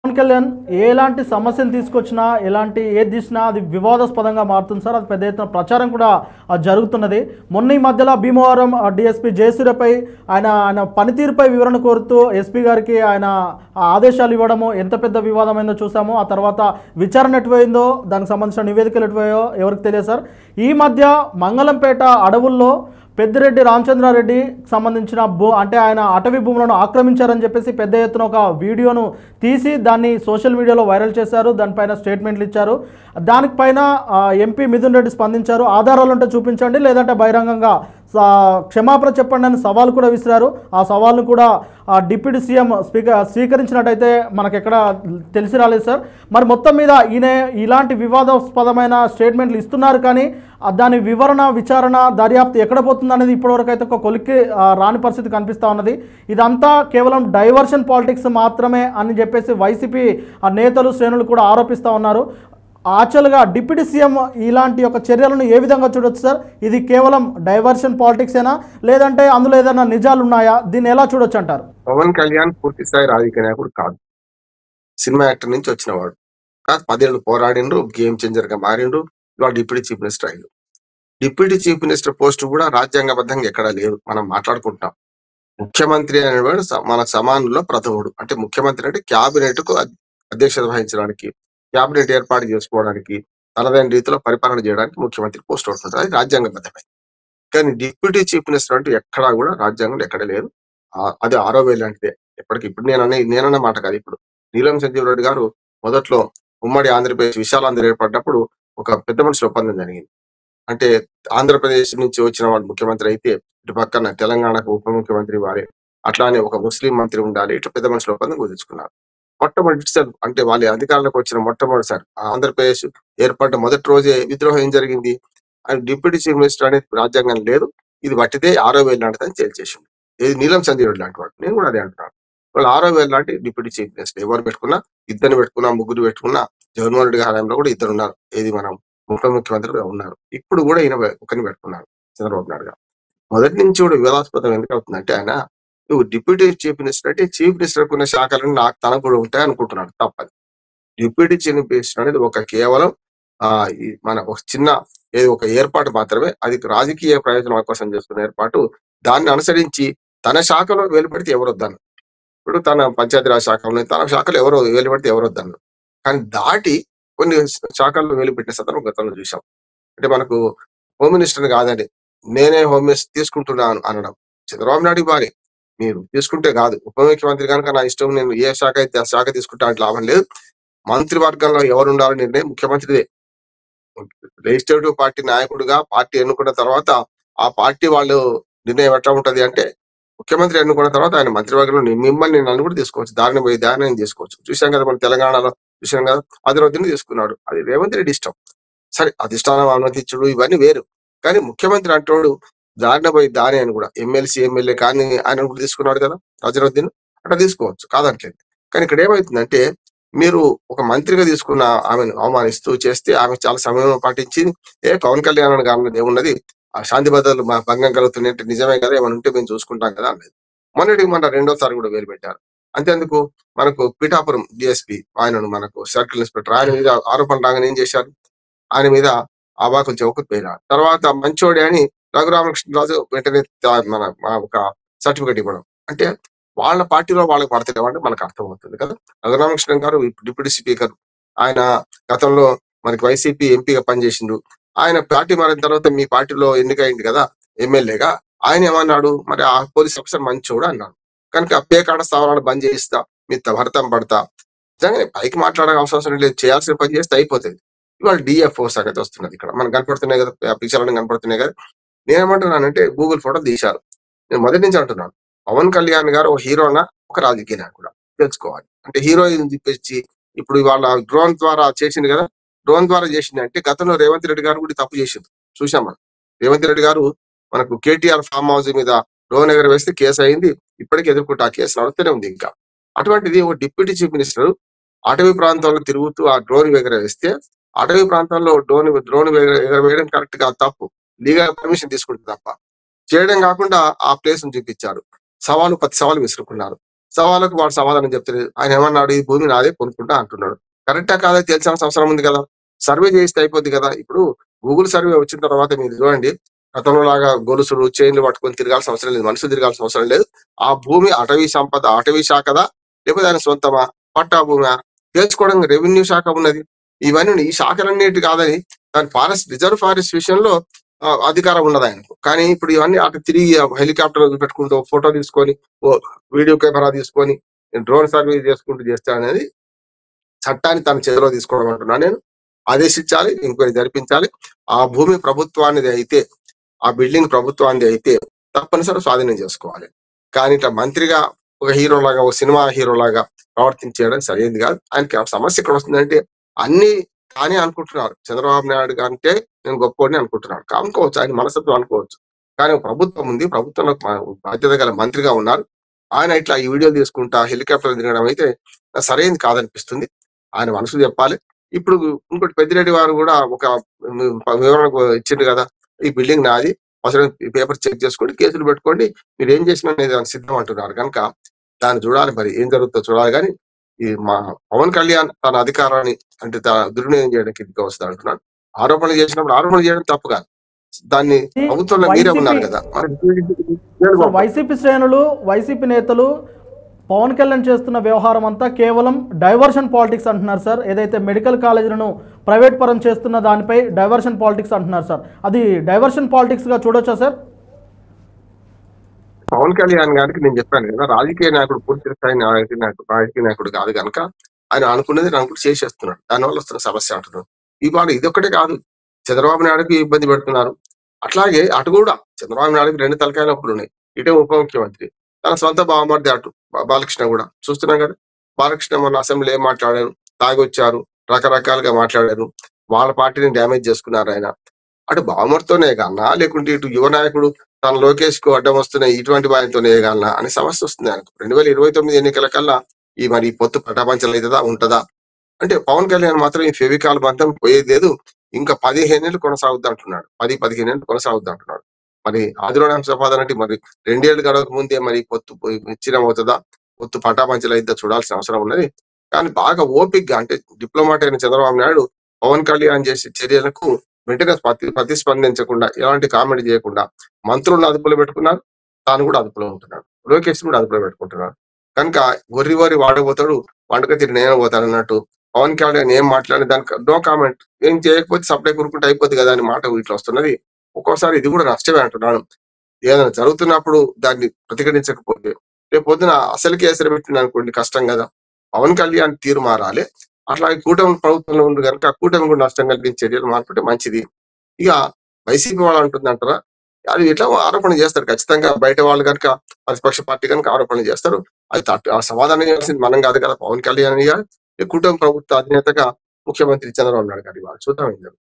పవన్ కళ్యాణ్ ఎలాంటి సమస్యను తీసుకొచ్చినా ఏది తీసినా అది వివాదాస్పదంగా మారుతుంది సార్. అది పెద్ద ఎత్తున ప్రచారం కూడా జరుగుతున్నది. మొన్న ఈ మధ్యలో భీమవరం డిఎస్పీ జయసూర్యపై ఆయన పనితీరుపై వివరణ కోరుతూ ఎస్పీ గారికి ఆయన ఆదేశాలు ఇవ్వడము ఎంత పెద్ద వివాదమైందో చూసాము. ఆ తర్వాత విచారణ ఎటుపోయిందో దానికి సంబంధించిన నివేదికలు ఎటుపోయాయో ఎవరికి తెలియదు సార్. ఈ మధ్య మంగళంపేట అడవుల్లో పెద్దిరెడ్డి రామచంద్రారెడ్డి సంబంధించిన అంటే ఆయన అటవీ భూములను ఆక్రమించారని చెప్పేసి పెద్ద ఎత్తున ఒక వీడియోను తీసి దాన్ని సోషల్ మీడియాలో వైరల్ చేశారు. దానిపైన స్టేట్మెంట్లు ఇచ్చారు. దానిపైన ఎంపీ మిథున్ రెడ్డి స్పందించారు. ఆధారాలు ఉంటే చూపించండి, లేదంటే బహిరంగంగా క్షమాపణ చెప్పండి అని సవాల్ కూడా విసిరారు. ఆ సవాల్ను కూడా డిప్యూటీ సీఎం స్వీకరించినట్టయితే మనకెక్కడ తెలిసి రాలేదు సార్. మరి మొత్తం మీద ఈయన ఇలాంటి వివాదాస్పదమైన స్టేట్మెంట్లు ఇస్తున్నారు, కానీ దాని వివరణ, విచారణ, దర్యాప్తు ఎక్కడ పోతుంది అనేది ఇప్పటివరకు అయితే ఒక కొలిక్కి రాని పరిస్థితి కనిపిస్తూ ఉన్నది. ఇదంతా కేవలం డైవర్షన్ పాలిటిక్స్ మాత్రమే అని చెప్పేసి వైసీపీ నేతలు, శ్రేణులు కూడా ఆరోపిస్తూ ఉన్నారు. యాక్చువల్గా డిప్యూటీ సీఎం ఇలాంటి యొక్క చర్యలను ఏ విధంగా చూడొచ్చు సార్? ఇది కేవలం డైవర్షన్ పాలిటిక్స్ ఏనా, లేదంటే అందులో ఏదైనా నిజాలు ఉన్నాయా? దీన్ని ఎలా చూడొచ్చు అంటారు? పవన్ కళ్యాణ్ పూర్తి స్థాయి రాజకీయ నాయకుడు కాదు, సినిమా యాక్టర్ నుంచి వచ్చిన వాడు కాదు. 10 ఏళ్ళు పోరాడిండు, గేమ్ చేంజర్ గా మారిండు. ఇవాళ డిప్యూటీ చీఫ్ మినిస్టర్ అయ్యిండు. డిప్యూటీ చీఫ్ మినిస్టర్ పోస్ట్ కూడా రాజ్యాంగబద్ధంగా ఎక్కడా లేదు. మనం మాట్లాడుకుంటాం. ముఖ్యమంత్రి అనేవాడు మన సమానుల్లో ప్రథముడు. అంటే ముఖ్యమంత్రి అంటే క్యాబినెట్ కు అధ్యక్షత వహించడానికి, క్యాబినెట్ ఏర్పాటు చేసుకోవడానికి, తనదైన రీతిలో పరిపాలన చేయడానికి ముఖ్యమంత్రి పోస్ట్ ఉంటుంది. అది రాజ్యాంగబద్ధమే. కానీ డిప్యూటీ చీఫ్ మినిస్టర్ అంటూ ఎక్కడా కూడా రాజ్యాంగంలో ఎక్కడ లేదు. అది 6వ వేలు లాంటిదే. ఎప్పటికి ఇప్పుడు నేనన్న మాట కాదు. ఇప్పుడు నీలం సంజీవ్ రెడ్డి గారు మొదట్లో ఉమ్మడి ఆంధ్రప్రదేశ్ విశాలాంధ్ర ఏర్పడినప్పుడు ఒక పెద్ద మనుషుల ఒప్పందం జరిగింది. అంటే ఆంధ్రప్రదేశ్ నుంచి వచ్చిన వాడు ముఖ్యమంత్రి అయితే ఇటు పక్కన తెలంగాణకు ఉప ముఖ్యమంత్రి వారే, అట్లానే ఒక ముస్లిం మంత్రి ఉండాలి. ఇటు పెద్ద మనుషుల ఒప్పందం కుదుర్చుకున్నారు. మొట్టమొదటిసారి అంటే వాళ్ళ అధికారంలోకి వచ్చిన మొట్టమొదటిసారి ఆంధ్రప్రదేశ్ ఏర్పడ్డ మొదటి రోజే విద్రోహం ఏం జరిగింది? ఆయన డిప్యూటీ చీఫ్ మినిస్టర్ అనేది రాజ్యాంగం లేదు, ఇది బట్టిదే 6వ వేలు లాంటిదని తేల్చేసింది. ఇది నీలం సంజయ్ రెడ్డి లాంటి వాడు. నేను కూడా అదే అంటున్నాను. వాళ్ళు 6వ వేలు లాంటి డిప్యూటీ చీఫ్ మినిస్టర్. ఎవరు పెట్టుకున్నా, ఇద్దరిని పెట్టుకున్నా, ముగ్గురు పెట్టుకున్నా, జగన్మోహన్ రెడ్డి హయాంలో కూడా ఇద్దరు ఉన్నారు. ఏది మనం ఉప ముఖ్యమంత్రిగా ఉన్నారు. ఇప్పుడు కూడా ఈయన ఒకరిని పెట్టుకున్నారు, చంద్రబాబు నాయుడు గారు. మొదటి నుంచి కూడా వివాదాస్పదం ఎందుకు అవుతుందంటే, ఆయన నువ్వు డిప్యూటీ చీఫ్ మినిస్టర్ అంటే చీఫ్ మినిస్టర్ ఉన్న శాఖలను నాకు తనకు కూడా ఉంటాయి అనుకుంటున్నాడు. తప్పది. డిప్యూటీ చీఫ్ మినిస్టర్ అనేది ఒక కేవలం మన ఒక చిన్న ఒక ఏర్పాటు మాత్రమే. అది రాజకీయ ప్రయోజనాల కోసం చేస్తున్న ఏర్పాటు. దాన్ని అనుసరించి తన శాఖలో వెలువడితే ఎవరొద్దన్నారు. ఇప్పుడు తన పంచాయతీరాజ్ శాఖలో తన శాఖలో ఎవరో వెలువడితే ఎవరొద్దన్నారు. కానీ దాటి కొన్ని శాఖల్లో వెలువెట్టిన సందర్భం గతంలో చూసాం. అంటే మనకు హోమ్ మినిస్టర్ కాదండి, నేనే హోమ్ మినిస్టర్ తీసుకుంటున్నాను అనడం చంద్రబాబు నాయుడు బాగా. మీరు తీసుకుంటే కాదు, ఉప ముఖ్యమంత్రి కనుక నా ఇష్టం, నేను ఏ శాఖ అయితే ఆ శాఖ తీసుకుంటా అంటే లాభం లేదు. మంత్రివర్గంలో ఎవరు ఉండాలని నిర్ణయం ముఖ్యమంత్రిదే. లెజిస్లేటివ్ పార్టీ నాయకుడిగా పార్టీ ఎన్నుకున్న తర్వాత ఆ పార్టీ వాళ్ళు నిర్ణయం ఎట్లా ఉంటది అంటే, ముఖ్యమంత్రి ఎన్నుకున్న తర్వాత ఆయన మంత్రివర్గంలో మిమ్మల్ని నన్ను కూడా తీసుకోవచ్చు, దారిని పోయి దారిని తీసుకోవచ్చు. చూసాం కదా, మన తెలంగాణలో చూసాం కదా, అధిరోధిని తీసుకున్నాడు. అది రేవంత్ రెడ్డి ఇష్టం. సరే, అధిష్టానం అనుమతించుడు ఇవన్నీ వేరు. కానీ ముఖ్యమంత్రి అంటోడు దారిన పోయి దాని అని కూడా ఎమ్మెల్సీ ఎమ్మెల్యే కానీ ఆయన కూడా తీసుకున్నాడు కదా అజరుద్దీన్, అట్లా తీసుకోవచ్చు, కాదట్లేదు. కానీ ఇక్కడ ఏమవుతుందంటే, మీరు ఒక మంత్రిగా తీసుకున్న ఆమెను అవమానిస్తూ చేస్తే ఆమె చాలా సమయం పాటించి పవన్ కళ్యాణ్ గారి ఏమున్నది, ఆ శాంతి భద్రతలు భంగం కలుగుతున్నాయి అంటే నిజమే కదా, ఏమైనా ఉంటే మేము చూసుకుంటాం కదా అనేది. మొన్న రెండోసారి కూడా వేలు పెట్టారు. అంతేందుకు, మనకు పిఠాపురం డిఎస్పీ ఆయనను మనకు సర్కిల్ ఇన్స్పెక్టర్ ఆయన మీద ఆరోపణ రాగానే ఏం చేశారు, ఆయన మీద అబాకులు చౌకకు పోయినారు. తర్వాత మంచోడే అని రఘురామకృష్ణరాజు వెంటనే మన ఒక సర్టిఫికేట్ ఇవ్వడం. అంటే వాళ్ళ పార్టీలో వాళ్ళకి పడతలేవు అంటే మనకు అర్థమవుతుంది కదా. రఘురామకృష్ణ గారు డిప్యూటీ స్పీకర్, ఆయన గతంలో మనకి వైసీపీ ఎంపీగా పనిచేసిండు. ఆయన పార్టీ మారిన తర్వాత మీ పార్టీలో ఎన్నికైంది కదా ఎమ్మెల్యేగా. ఆయన ఏమన్నాడు, మరి ఆ పోలీస్ ఆఫీసర్ మంచోడు అన్నాడు. కనుక పేకాట స్థావరాలు బంద్ చేయిస్తా, మీ భర్తం పడతా, నిజంగా పైకి మాట్లాడే అవసరం లేదు, చేయాల్సిన పని చేస్తే అయిపోతుంది. ఇవాళ డిఎఫ్ఓ సంగతి వస్తున్నది. ఇక్కడ మనకు కనపడుతున్నాయి కదా, పిక్చర్లను కనపడుతున్నాయి కదా. నేనేమంటున్నానంటే, గూగుల్ ఫోటో తీశారు. నేను మొదటి నుంచి అంటున్నాను, పవన్ కళ్యాణ్ గారు ఒక హీరోనా, ఒక రాజకీయ నాయకుడా తెలుసుకోవాలి. అంటే హీరోయిన్ తిప్పించి ఇప్పుడు ఇవాళ డ్రోన్ ద్వారా చేసింది కదా. డ్రోన్ ద్వారా చేసింది అంటే గతంలో రేవంత్ రెడ్డి గారు కూడా తప్పు చేసింది, చూసాం మనం. రేవంత్ రెడ్డి గారు మనకు కేటీఆర్ ఫామ్ హౌస్ మీద డ్రోన్ ఎగరవేస్తే కేసు అయింది. ఇప్పటికీ ఎదుర్కొంటే ఆ కేసు నడుస్తూనే ఉంది ఇంకా. అటువంటిది ఒక డిప్యూటీ చీఫ్ మినిస్టర్ అటవీ ప్రాంతంలో తిరుగుతూ ఆ డ్రోన్ ఎగరవేస్తే, అటవీ ప్రాంతాల్లో డ్రోన్ ఎగరవేయడం కరెక్ట్ గా తప్పు, లీగల్ పర్మిషన్ తీసుకుంటే తప్ప చేయడం కాకుండా ఆ ప్లేస్ ను చూపించారు. 10 సవాలు విసురుకున్నారు. సవాళ్ళకు వాడు సమాధానం చెప్తలేదు. ఆయన ఏమన్నాడు, ఈ భూమి నాదే కొనుక్కుంటా అంటున్నాడు. కరెక్టా కాదా తెలిసాల్సిన అవసరం ఉంది కదా! సర్వే చేయిస్తే అయిపోద్ది కదా! ఇప్పుడు గూగుల్ సర్వే వచ్చిన తర్వాత మీరు చూడండి, గతంలో లాగా గొలుసులు, చైన్‌లు పట్టుకొని తిరగాల్సిన అవసరం లేదు. మనుషులు తిరగాల్సిన అవసరం లేదు. ఆ భూమి అటవీ సంపద, అటవీ శాఖదా? లేకపోతే ఆయన సొంతమా? పట్టా భూమా? తేల్చుకోవడానికి రెవెన్యూ శాఖ ఉన్నది. ఇవన్నీ ఈ శాఖలన్నిటి కాదని దాని రిజర్వ్ ఫారెస్ట్ విషయంలో అధికారం ఉన్నదాయనకు. కానీ ఇప్పుడు ఇవన్నీ అటు తిరిగి హెలికాప్టర్‌లు పెట్టుకుంటూ, ఫోటో తీసుకొని, వీడియో కెమెరా తీసుకొని, డ్రోన్ సర్వే చేసుకుంటూ చేస్తే అనేది చట్టాన్ని తన చేతిలో తీసుకోవడం అంటున్నా నేను. ఆదేశించాలి, ఎంక్వైరీ జరిపించాలి. ఆ భూమి ప్రభుత్వానిది అయితే, ఆ బిల్డింగ్ ప్రభుత్వానిది అయితే తప్పనిసరిగా స్వాధీనం చేసుకోవాలి. కానీ ఇట్లా మంత్రిగా ఒక హీరోలాగా, ఒక సినిమా హీరోలాగా ప్రవర్తించేయడం సరైనది కాదు. ఆయనకి ఆ సమస్య ఇక్కడ వస్తుందంటే అన్నీ తానే అనుకుంటున్నారు. చంద్రబాబు నాయుడు కంటే నేను గొప్పోడిని అనుకుంటున్నాడు. అనుకోవచ్చు, ఆయన మనస్తత్వం అనుకోవచ్చు. కానీ ఒక ప్రభుత్వం ఉంది. ప్రభుత్వంలో బాధ్యత గల మంత్రిగా ఉన్నారు. ఆయన ఇట్లా ఈ వీడియోలు తీసుకుంటా హెలికాప్టర్ దిగడం అయితే సరైనది కాదనిపిస్తుంది. ఆయన మనసు చెప్పాలి. ఇప్పుడు ఇంకోటి పెద్దిరెడ్డి వారు కూడా ఒక వివరణ ఇచ్చిండు కదా! ఈ బిల్డింగ్ నాది. అవసరం ఈ పేపర్ చెక్ చేసుకోండి, కేసులు పెట్టుకోండి. మీరేం చేసినా నేను దానికి సిద్ధం అంటున్నారు కనుక దాన్ని చూడాలి, మరి ఏం జరుగుతుందో చూడాలి. గానీ ఈ మా పవన్ కళ్యాణ్ తన అధికారాన్ని అంటే దుర్వినియోగం చేయడానికి కిందకి వస్తది అంటున్నాను. ఆరోపణలు చేసినప్పుడు ఆరోపణలు చేయడం తప్పు కాదు. దాన్ని ఈ ప్రభుత్వంలో మీరే వైసీపీ ఉన్నారు కదా! మరి సార్, వైసీపీ శ్రేణులు, వైసీపీ నేతలు పవన్ కళ్యాణ్ చేస్తున్న వ్యవహారం అంతా కేవలం డైవర్షన్ పాలిటిక్స్ అంటున్నారు సార్. ఏదైతే మెడికల్ కాలేజీలను ప్రైవేట్ పరం చేస్తున్న దానిపై డైవర్షన్ పాలిటిక్స్ అంటున్నారు సార్. అది డైవర్షన్ పాలిటిక్స్గా చూడొచ్చా సార్? పవన్ కళ్యాణ్ గారికి నేను చెప్పాను కదా, రాజకీయ నాయకుడు, పూర్తి స్థాయి రాజకీయ నాయకుడు కాదు కనుక ఆయన అనుకున్నది అనుకుంటూ చేసేస్తున్నాడు. దానివల్ల వస్తున్న సమస్య అంటున్నాడు. ఇవాళ ఇదొక్కటే కాదు, చంద్రబాబు నాయుడుకి ఇబ్బంది పెడుతున్నారు. అట్లాగే అటు కూడా చంద్రబాబు నాయుడుకి 2 తలకాయ నొప్పులు ఉన్నాయి. ఇటే ఉప ముఖ్యమంత్రి, తన సొంత బావమరిది అటు బాలకృష్ణ కూడా చూస్తున్నాం కదా. బాలకృష్ణ మొన్న అసెంబ్లీ ఏం మాట్లాడారు, తాగొచ్చారు, రకరకాలుగా మాట్లాడారు, వాళ్ళ పార్టీని డ్యామేజ్ చేసుకున్నారు ఆయన. అటు బావమరితోనే ఏగాలనా, లేకుంటే ఇటు యువ నాయకుడు తన లోకేష్ కు అడ్డం వస్తున్న ఇటువంటి వారితోనే ఏగాలనా అనే సమస్య వస్తుంది ఆయనకు. 2029 ఎన్నికల కల్లా మరి పొత్తు పటాపంచలు అవుతుందా, ఉంటదా? అంటే పవన్ కళ్యాణ్ మాత్రం ఈ ఫెవికాల్ బంధం పోయేది లేదు. ఇంకా 15 ఏళ్ళు కొనసాగుద్ది అంటున్నాడు. 10-15 ఏళ్ళు కొనసాగుద్ది అంటున్నాడు. మరి ఆదిలోనే సంపాదన అంటే మరి 2 ఏళ్ళు గడవక ముందే మరి పొత్తు విచ్ఛిన్నం అవుతుందా, పొత్తు పటాపంచలు అయిద్దా చూడాల్సిన అవసరం ఉన్నది. కానీ బాగా ఓపిక్గా అంటే డిప్లొమాట్ అయిన చంద్రబాబు నాయుడు పవన్ కళ్యాణ్ చేసే చర్యలకు వెంటనే ప్రతిస్పందించకుండా, ఎలాంటి కామెంట్ చేయకుండా మంత్రులను అదుపులో పెట్టుకున్నారు. తాను కూడా అదుపులో ఉంటున్నాడు. లోకేష్ కూడా అదుపులో పెట్టుకుంటున్నాడు. కనుక గొర్రి వాడబోతాడు, వంటక తిరిగి నేను పోతాను అన్నట్టు పవన్ కళ్యాణ్ ఏం మాట్లాడి దానికి నో కామెంట్. ఏం చేయకపోతే సప్లై కూరుకుంటే అయిపోద్ది కదా అని మాట ఇట్లా వస్తున్నది. ఒక్కోసారి ఇది కూడా నష్టమే అంటున్నాను. ఏదైనా జరుగుతున్నప్పుడు దాన్ని ప్రతిఘటించకపోతే రేపు పొద్దున అసలుకి ఎసరు పెట్టింది అనుకోండి, కష్టం కదా. పవన్ కళ్యాణ్ తీరు మారాలి. అట్లాగే కూటమి ప్రభుత్వంలో ఉంది కనుక కూటమి కూడా నష్టం కలిగించే చర్యలు మార్పుంటే మంచిది. ఇక వైసీపీ వాళ్ళు అంటుందంటారా, అది ఇట్లా ఆరోపణ చేస్తారు ఖచ్చితంగా. బయట వాళ్ళు కనుక ప్రతిపక్ష పార్టీ కనుక ఆరోపణలు చేస్తారు. అది ఆ సమాధానం చేయాల్సింది మనం కాదు కదా, పవన్ కళ్యాణ్ గారు కూటమి ప్రభుత్వ అధినేతగా ముఖ్యమంత్రి చంద్రబాబు నాయుడు గారు. వాళ్ళు చూద్దాం.